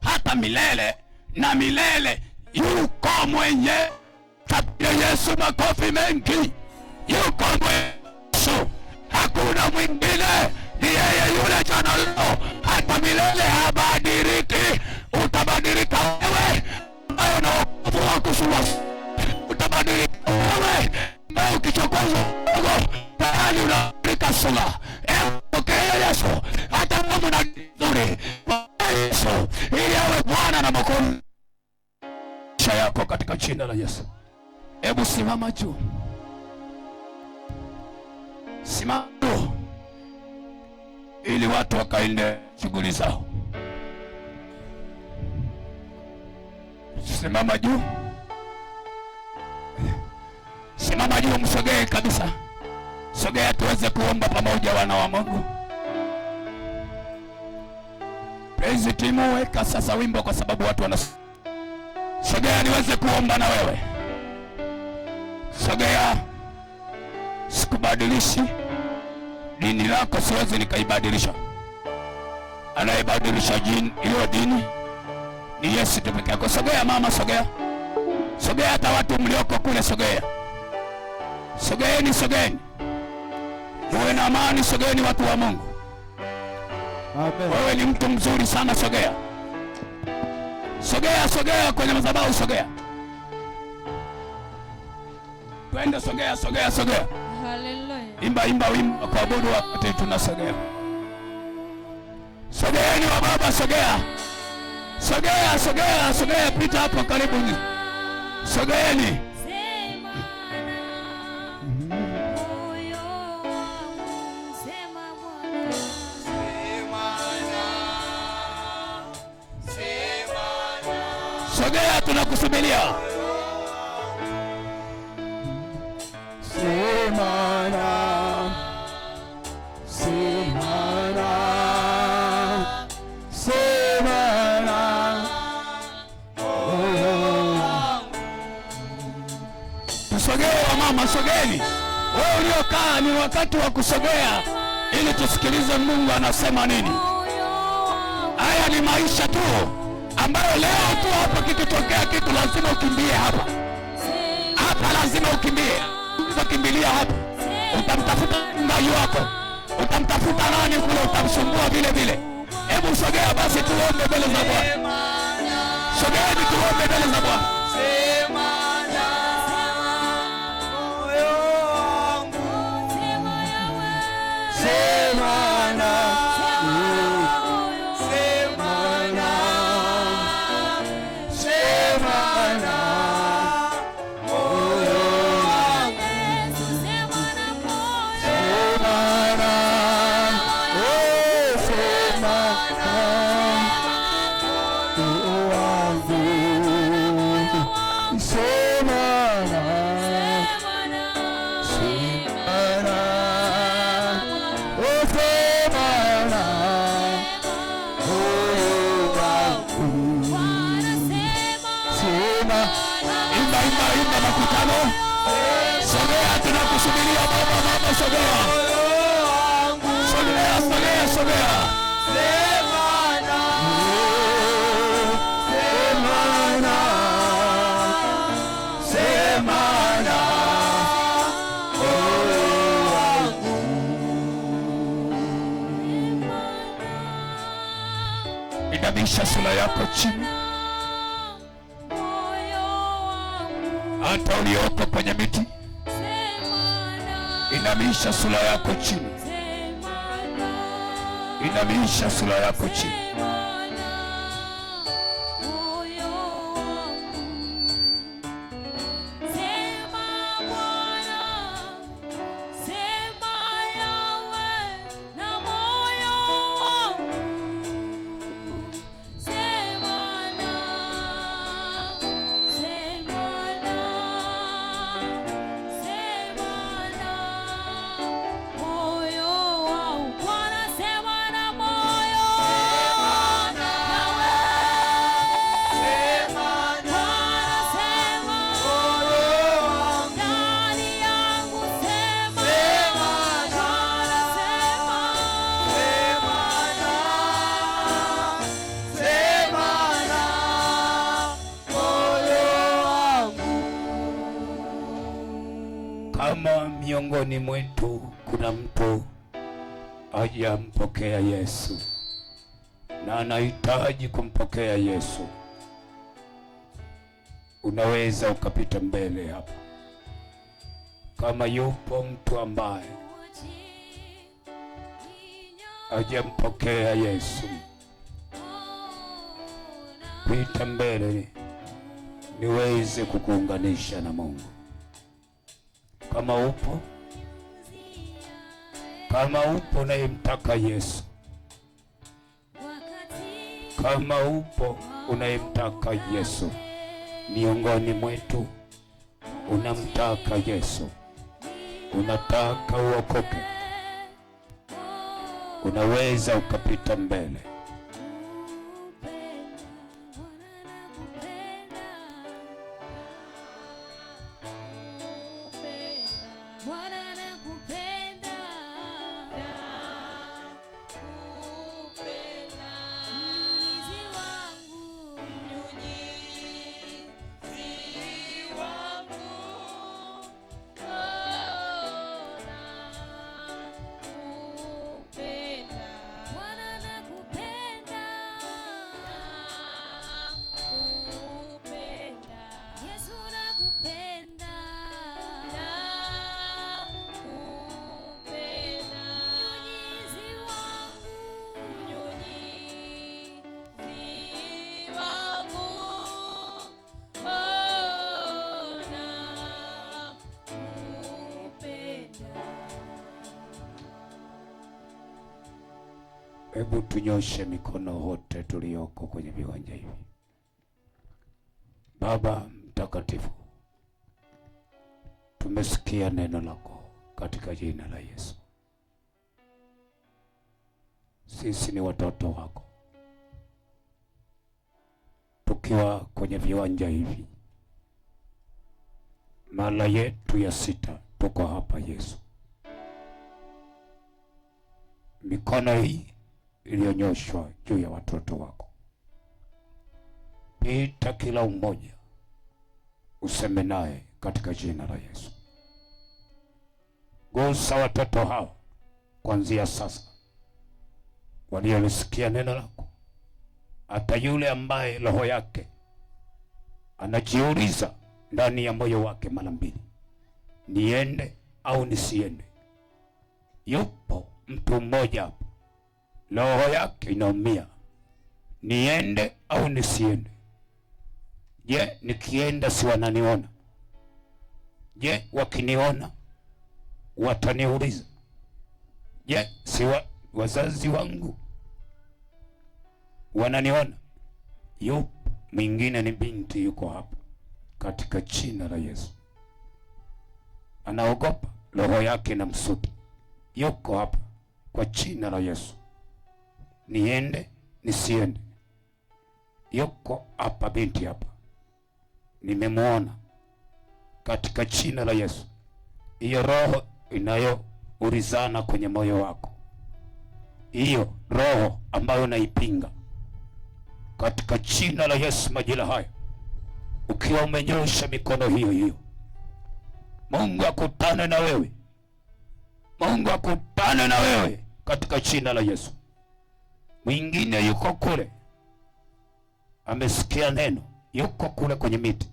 hata milele na milele yuko mwenye. Tapia Yesu makofi mengi. Yuko Yesu, hakuna mwingine, ni yeye yule jana, leo, hata milele, habadiliki. Utabadilika wewe ambaye una wokovu wako sura, utabadilika wewe ambaye ukichokozwa tayari unabadilika sura. Pokea Yesu hata kama na nzuri, Yesu ili awe Bwana na Mwokozi yako katika jina la Yesu. Hebu simama juu, simama juu ili watu wakaende shughuli zao. Simama juu, simama juu, msogee kabisa, sogea tuweze kuomba pamoja, wana wa Mungu. Praise team, weka sasa wimbo kwa sababu watu sogea niweze kuomba na wewe. Sogea, sikubadilishi dini lako, siwezi nikaibadilisha. Anayebadilisha hiyo dini ni Yesu tu peke yake. Sogea mama, sogea, sogea, hata watu mlioko kule sogea, sogeeni, sogeeni, uwe na amani, sogeeni watu wa Mungu. Amen. Wewe ni mtu mzuri sana, sogea, sogea, sogea kwenye madhabahu, sogea, twende, sogea, sogea, sogea. Haleluya. Imba, imba wimbo kwa kuabudu wakati tunasogea. Sogeeni wa baba, sogea, sogea, sogea, sogea, pita hapo karibu, sogeeni. Sogea, tunakusubiria. Semana, semana, semana. Tusogee wa mama, sogeni. Wewe uliokaa, ni wakati wa kusogea ili tusikilize Mungu anasema nini. Haya ni maisha tu ambayo leo tu hapa kikitokea kitu lazima ukimbie hapa. Hapa lazima ukimbie. Utakimbilia hapa. Utamtafuta mbayu wako. Utamtafuta nani kule, utamsumbua vile vile. Hebu sogea basi tuombe mbele za Bwana. Sogeeni tuombe mbele za Bwana. nakusubiria baba. Mama sogea, sogea, sogea, sogea. Inamisha sura yako chini, hata ulioko kwenye miti, inamisha sura yako chini, inamisha sura yako chini. Kama miongoni mwetu kuna mtu hajampokea Yesu na anahitaji kumpokea Yesu, unaweza ukapita mbele hapa. Kama yupo mtu ambaye hajampokea Yesu, pita mbele niweze kukuunganisha na Mungu. Kama upo unayemtaka Yesu, kama upo unayemtaka Yesu miongoni mwetu, unamtaka Yesu, unataka uokoke, unaweza ukapita mbele. Hebu tunyoshe mikono wote tulioko kwenye viwanja hivi. Baba mtakatifu, tumesikia neno lako katika jina la Yesu. Sisi ni watoto wako, tukiwa kwenye viwanja hivi, mara yetu ya 6 tuko hapa Yesu. Mikono hii iliyonyoshwa juu ya watoto wako, pita kila mmoja, useme naye katika jina la Yesu. Gusa watoto hao kuanzia sasa, waliolisikia neno lako, hata yule ambaye roho yake anajiuliza ndani ya moyo wake mara mbili, niende au nisiende. Yupo mtu mmoja hapo, roho yake inaumia, niende au nisiende? Je, nikienda si wananiona? Je, wakiniona wataniuliza? Je, si wazazi wangu wananiona? Yupo mwingine, ni binti yuko hapa, katika jina la Yesu. Anaogopa, roho yake na msuta, yuko hapa kwa jina la Yesu. Niende nisiende? Yuko hapa binti hapa, nimemwona katika jina la Yesu. hiyo roho inayoulizana kwenye moyo wako, hiyo roho ambayo unaipinga, katika jina la Yesu majira haya, ukiwa umenyosha mikono hiyo hiyo, Mungu akutane na wewe. Mungu akutane na wewe katika jina la Yesu. Mwingine yuko kule, amesikia neno, yuko kule kwenye miti,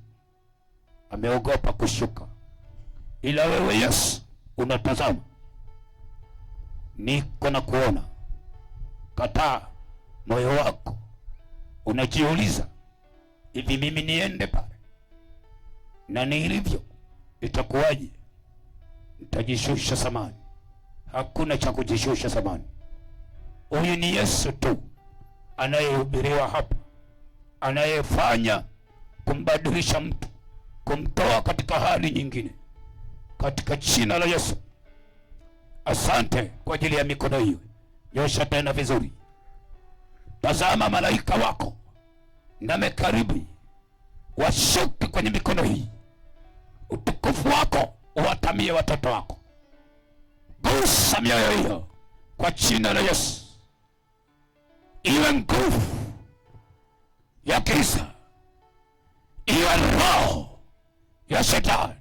ameogopa kushuka, ila wewe Yesu unatazama, niko na kuona. Kataa moyo wako, unajiuliza, hivi mimi niende pale na nilivyo itakuwaje? Nitajishusha samani? Hakuna cha kujishusha samani. Huyu ni Yesu tu anayehubiriwa hapa, anayefanya kumbadilisha mtu, kumtoa katika hali nyingine, katika jina la Yesu. Asante kwa ajili ya mikono hiyo. Nyosha tena vizuri. Tazama malaika wako na mekaribi washuke kwenye mikono hii. Utukufu wako uwatamie watoto wako. Gusa mioyo hiyo kwa jina la Yesu. Iwe nguvu ya giza, iwe roho ya shetani,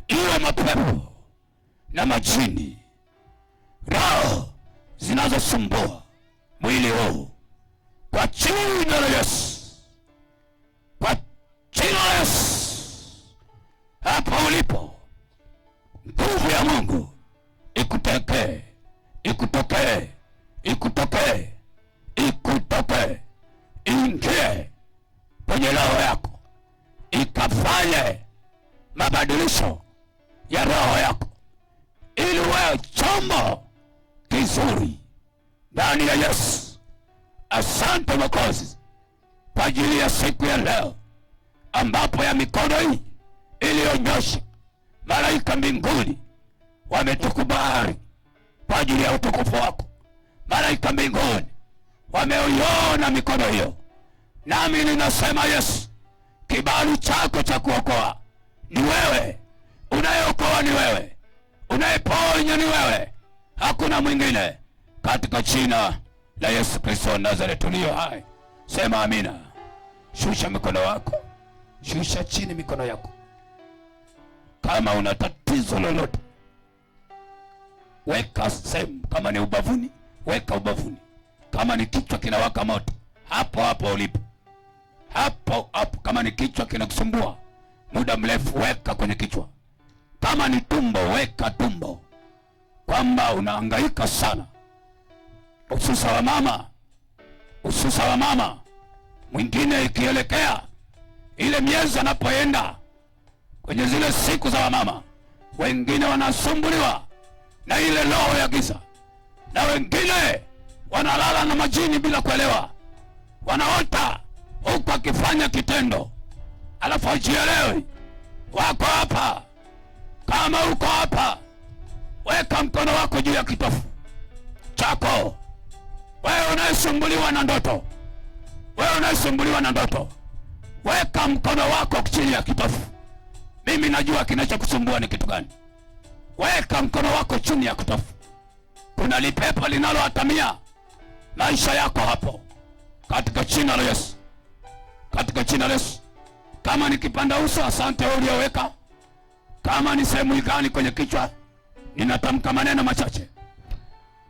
iwe mapepo na majini, roho zinazosumbua mwili huu, kwa jina la Yesu, kwa jina la Yesu. Hapo ulipo, nguvu ya Mungu ikutokee, ikutokee, ikutokee, ikutokee, ingie kwenye roho yako, ikafanye mabadilisho ya roho yako, ili wewe chombo kizuri ndani ya Yesu. Asante Mwokozi kwa ajili ya siku ya leo, ambapo ya mikono hii iliyonyosha, malaika mbinguni wametukubali kwa ajili ya utukufu wako. Malaika mbinguni wameiona mikono hiyo, nami ninasema Yesu, kibali chako cha kuokoa ni wewe, unayeokoa ni wewe, unayeponya ni wewe, hakuna mwingine, katika jina la Yesu Kristo wa Nazareti ulio hai. Sema amina. Shusha mikono wako, shusha chini mikono yako. Kama una tatizo lolote, weka sehemu. Kama ni ubavuni, weka ubavuni. Kama ni kichwa kinawaka moto, hapo hapo ulipo, hapo hapo. Kama ni kichwa kinakusumbua muda mrefu, weka kwenye kichwa. Kama ni tumbo, weka tumbo, kwamba unahangaika sana. Ususa wa mama, ususa wa mama. Mwingine ikielekea ile miezi anapoenda kwenye zile siku za wamama, wengine wanasumbuliwa na ile roho ya giza, na wengine wanalala na majini bila kuelewa, wanaota huku akifanya kitendo alafu hajielewi. Wako hapa. Kama uko hapa, weka mkono wako juu ya kitofu chako. Wewe unayesumbuliwa na ndoto, wewe unayesumbuliwa na ndoto, weka mkono wako chini ya kitofu. Mimi najua kinachokusumbua ni kitu gani. Weka mkono wako chini ya kitofu. Kuna lipepo linaloatamia maisha yako hapo, katika jina la Yesu, katika jina la Yesu. Kama ni kipanda uso, asante wewe ulioweka. Kama ni sehemu gani kwenye kichwa, ninatamka maneno machache.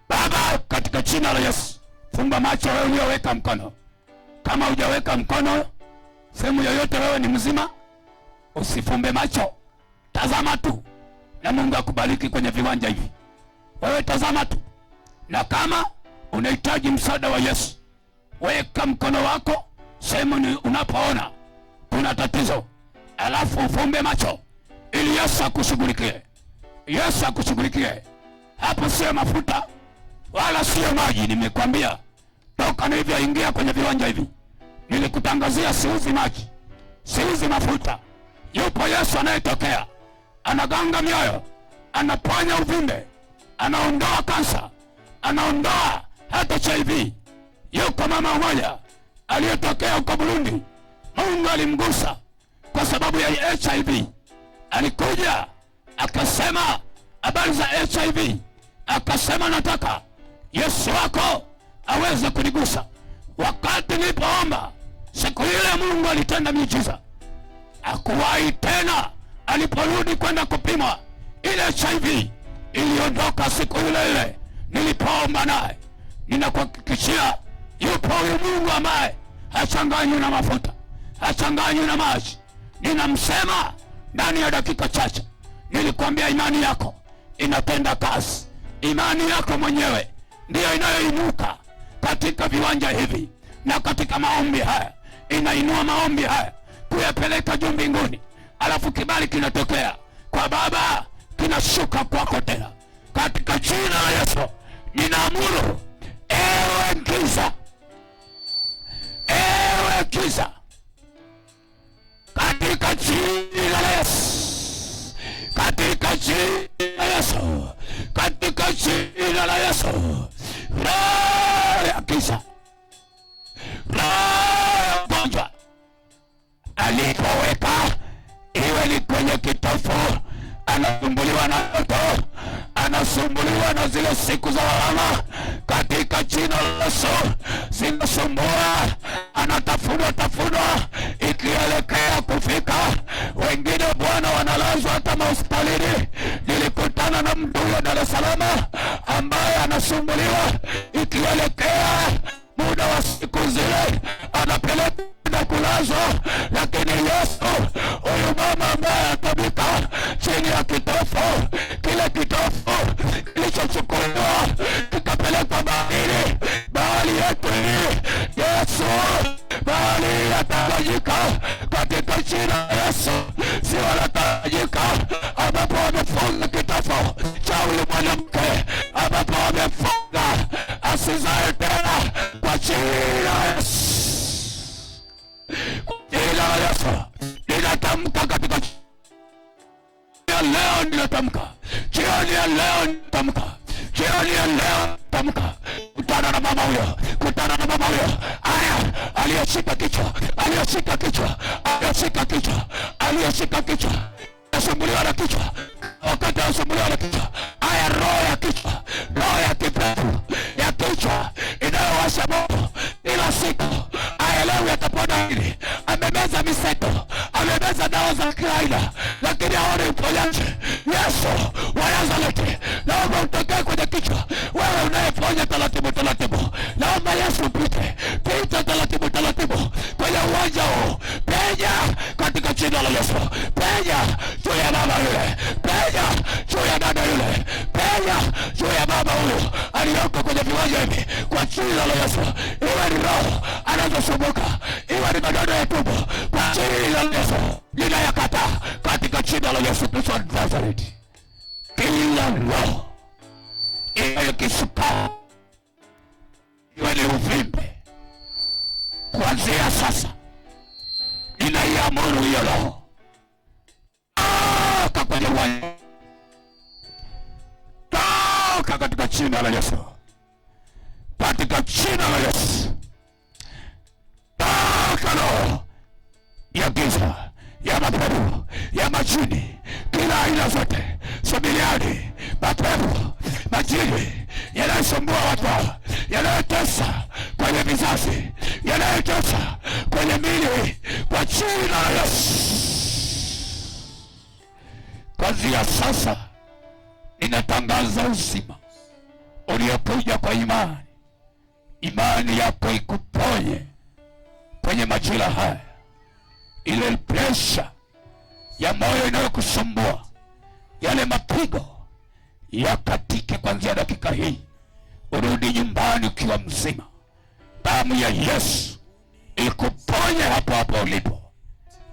Baba, katika jina la Yesu, fumba macho wewe ulioweka mkono. Kama hujaweka mkono sehemu yoyote, wewe ni mzima, usifumbe macho, tazama tu, na Mungu akubariki kwenye viwanja hivi. Wewe tazama tu, na kama unahitaji msaada wa Yesu, weka mkono wako sehemu unapoona kuna tatizo, alafu ufumbe macho ili Yesu akushughulikie. Yesu akushughulikie. Hapo sio mafuta wala sio maji. Nimekwambia toka nilivyoingia kwenye viwanja hivi, nilikutangazia siuzi maji, siuzi mafuta. Yupo Yesu anayetokea, anaganga mioyo, anaponya uvimbe, anaondoa kansa, anaondoa hata HIV. Yuko mama mmoja aliyetokea huko Burundi, Mungu alimgusa kwa sababu ya HIV. Alikuja akasema habari za HIV, akasema nataka Yesu wako aweze kunigusa. Wakati nilipoomba siku ile, Mungu alitenda miujiza. Hakuwahi tena, aliporudi kwenda kupimwa, ile HIV iliondoka siku ile ile nilipoomba naye. Ninakuhakikishia yupo huyu Mungu ambaye hachanganywi na mafuta, hachanganywi na maji. Ninamsema ndani ya dakika chache. Nilikwambia imani yako inatenda kazi. Imani yako mwenyewe ndiyo inayoinuka katika viwanja hivi na katika maombi haya, inainua maombi haya kuyapeleka juu mbinguni, alafu kibali kinatokea kwa Baba, kinashuka kwako tena katika jina la Yesu. Ninaamuru ewe giza, ewe giza, katika jina la Yesu, katika jina la Yesu, katika jina la Yesu, roho ya giza, roho ya ugonjwa alipoweka iwe ni kwenye kitofu, anasumbuliwa na moto, anasumbuliwa na zile siku za lawama, katika jina la Yesu zinasumbua, anatafunwa ikielekea kufika. Wengine Bwana wanalazwa hata mahospitalini. Nilikutana na mtu huyo Dar es Salaam ambaye anasumbuliwa ikielekea muda wa siku zile, anapeleka na kulazwa. Lakini Yesu, huyu mama ambaye atabika chini ya kitofu, kile kitofu kilichochukuliwa kikapelekwa baharini, bahari yetu hii, Yesu, bahari yatajika katika jina la Yesu. Ziwa latajika ambapo wamefunga kitofu cha huyu mwanamke, ambapo wamefunga asizae tena kwa jina la Yesu. Jina la Yesu ninatamka katika leo, ninatamka jioni ya leo, ninatamka jioni ya leo, tamka. Kutana na mama huyo, kutana na mama huyo. Aya, aliyeshika kichwa, aliyeshika kichwa, aliyeshika kichwa, aliyeshika kichwa, anasumbuliwa na kichwa, wakati anasumbuliwa na kichwa. Aya, roho ya kichwa, roho ya kipepo ya kichwa inayowasha moto ila siku, aya leo atapona hili. Amemeza miseto, amemeza dawa za kila aina, lakini haoni uponyaji. Yesu wa Nazareti, naomba utokee kwenye kichwa. Wewe unayeponya taratibu taratibu, naomba Yesu upite, pita taratibu taratibu kwenye uwanja huu. Penya katika jina la Yesu. Penya juu ya mama yule, penya juu ya dada yule, penya juu ya baba huyu aliyoko kwenye viwanja hivi kwa jina la Yesu. Iwe ni roho anazosumbuka, iwe ni madodo ya tumbo, kwa jina la Yesu ninayakata katika jina la Yesu Kristo wa Nazareti. Kila roho iwe kisukari, iwe ni uvimbe, kuanzia sasa ninaiamuru hiyo roho toka kwenye uwanja, toka katika jina la Yesu, katika jina la Yesu. Toka roho ya giza, ya mapepo, ya majini, kila aina zote, sabiliani, mapepo, majini yanayosumbua watu, yanayotesa kwenye vizazi, yanayotesa kwenye mili, kwa jina la Yesu. Kuanzia sasa ninatangaza uzima uliokuja kwa imani. Imani yako ikuponye kwenye majira haya. Ile presha ya moyo inayokusumbua, yale mapigo yakatike kuanzia dakika hii. Urudi nyumbani ukiwa mzima. Damu ya Yesu ikuponye hapo hapo ulipo,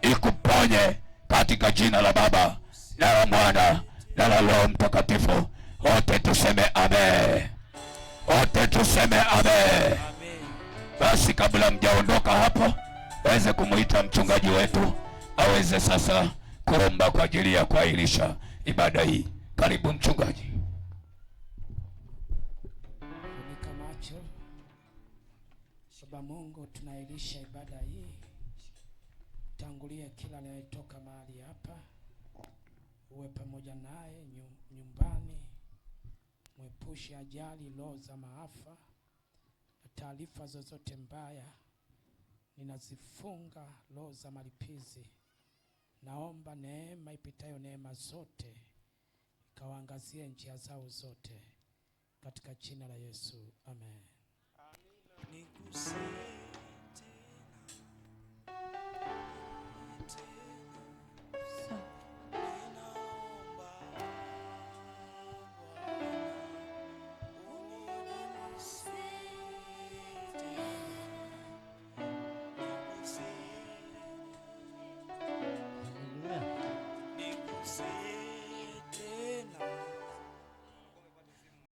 ikuponye katika jina la Baba na la Mwana na la Roho Mtakatifu. Wote tuseme amen. Wote tuseme amen. Basi kabla mjaondoka hapo, waweze kumuita mchungaji wetu aweze sasa kuomba kwa ajili ya kuahirisha ibada hii. Karibu mchungaji. Funika macho. Baba Mungu, tunailisha ibada hii. Tangulie kila anayetoka mahali hapa. uwe pamoja naye nyumbani, mwepushe ajali, roho za maafa na taarifa zozote mbaya. Ninazifunga roho za malipizi. Naomba neema ipitayo neema zote ikawaangazie njia zao zote, katika jina la Yesu, amen. Amina.